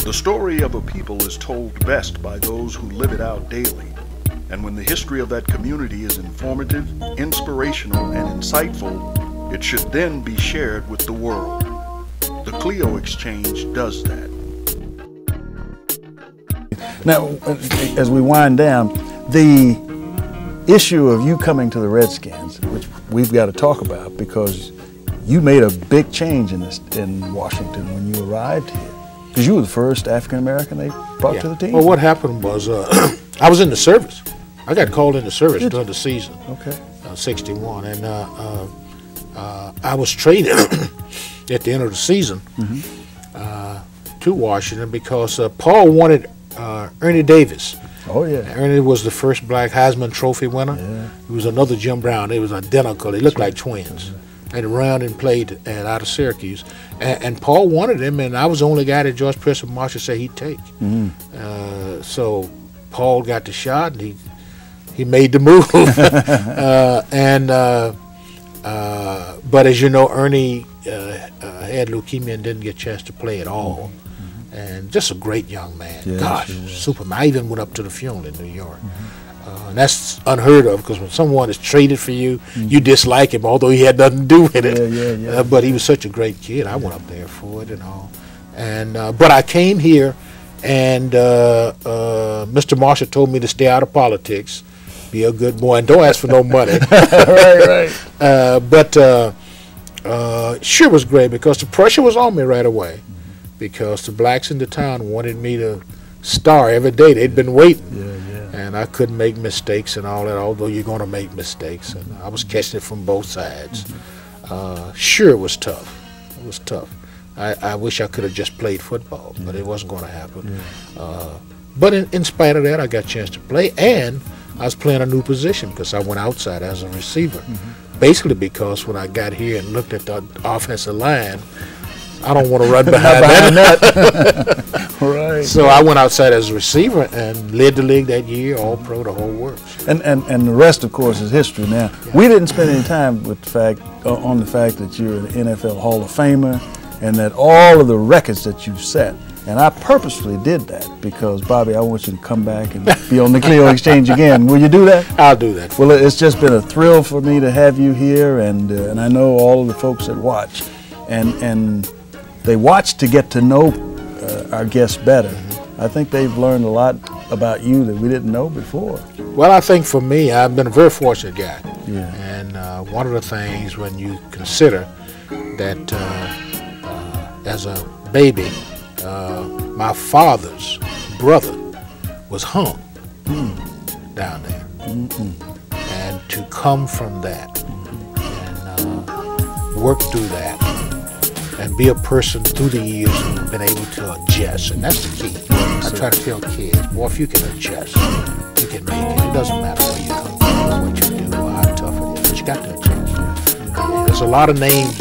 The story of a people is told best by those who live it out daily. And when the history of that community is informative, inspirational, and insightful, it should then be shared with the world. The Clio Exchange does that. Now, as we wind down, the issue of you coming to the Redskins, which we've got to talk about, because you made a big change in Washington when you arrived here. Because you were the first African-American they brought to the team. Well, what happened was I was in the service. I got called into service during the season, 61, and I was traded at the end of the season to Washington because Paul wanted Ernie Davis. Oh, yeah. Ernie was the first black Heisman Trophy winner. Yeah. He was another Jim Brown. They was identical. They looked like twins. And ran and played out of Syracuse. And Paul wanted him, and I was the only guy that George Preston Marshall said he'd take. So Paul got the shot, and he made the move. But as you know, Ernie had leukemia and didn't get a chance to play at all. And just a great young man. Yes, Gosh, Superman. I even went up to the funeral in New York. And that's unheard of, because when someone is traded for you, you dislike him, although he had nothing to do with it. But he was such a great kid. I went up there for it and all. And but I came here, and Mr. Marshall told me to stay out of politics, be a good boy, and don't ask for no money. But sure was great, because the pressure was on me right away, because the blacks in the town wanted me to star every day. They'd been waiting. And I couldn't make mistakes and all that, although you're going to make mistakes. And I was catching it from both sides. Sure, it was tough. It was tough. I wish I could have just played football, but it wasn't going to happen. But in spite of that, I got a chance to play, and I was playing a new position because I went outside as a receiver. Basically because when I got here and looked at the offensive line, I don't want to run behind that. So I went outside as a receiver and led the league that year, all pro, the whole works. And the rest, of course, is history now. We didn't spend any time with the fact, on the fact that you're an NFL Hall of Famer and that all of the records that you've set. And I purposefully did that because, Bobby, I want you to come back and be on the Clio Exchange again. Will you do that? I'll do that. Well, it's just been a thrill for me to have you here, and I know all of the folks that watch. And they watch to get to know our guests better. I think they've learned a lot about you that we didn't know before. Well, I think for me, I've been a very fortunate guy. And one of the things, when you consider that as a baby, my father's brother was hung down there. And to come from that and work through that, and be a person through the years who's been able to adjust, and that's the key. I try to tell kids, boy, if you can adjust, you can make it. It doesn't matter where you come from, what you do, how tough it is, but you got to adjust. There's a lot of things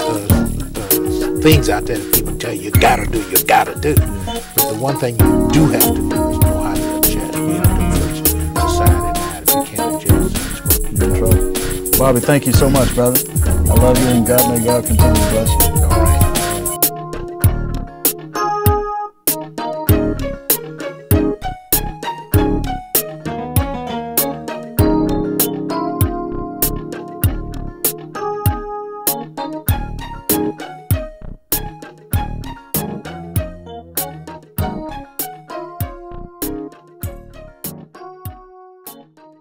out there that people tell you gotta do, you gotta do. But the one thing you do have to do is know how to adjust. Be in a diverse society now. If you can't adjust, it's going to be trouble. Bobby, thank you so much, brother. I love you, and may God continue to bless you.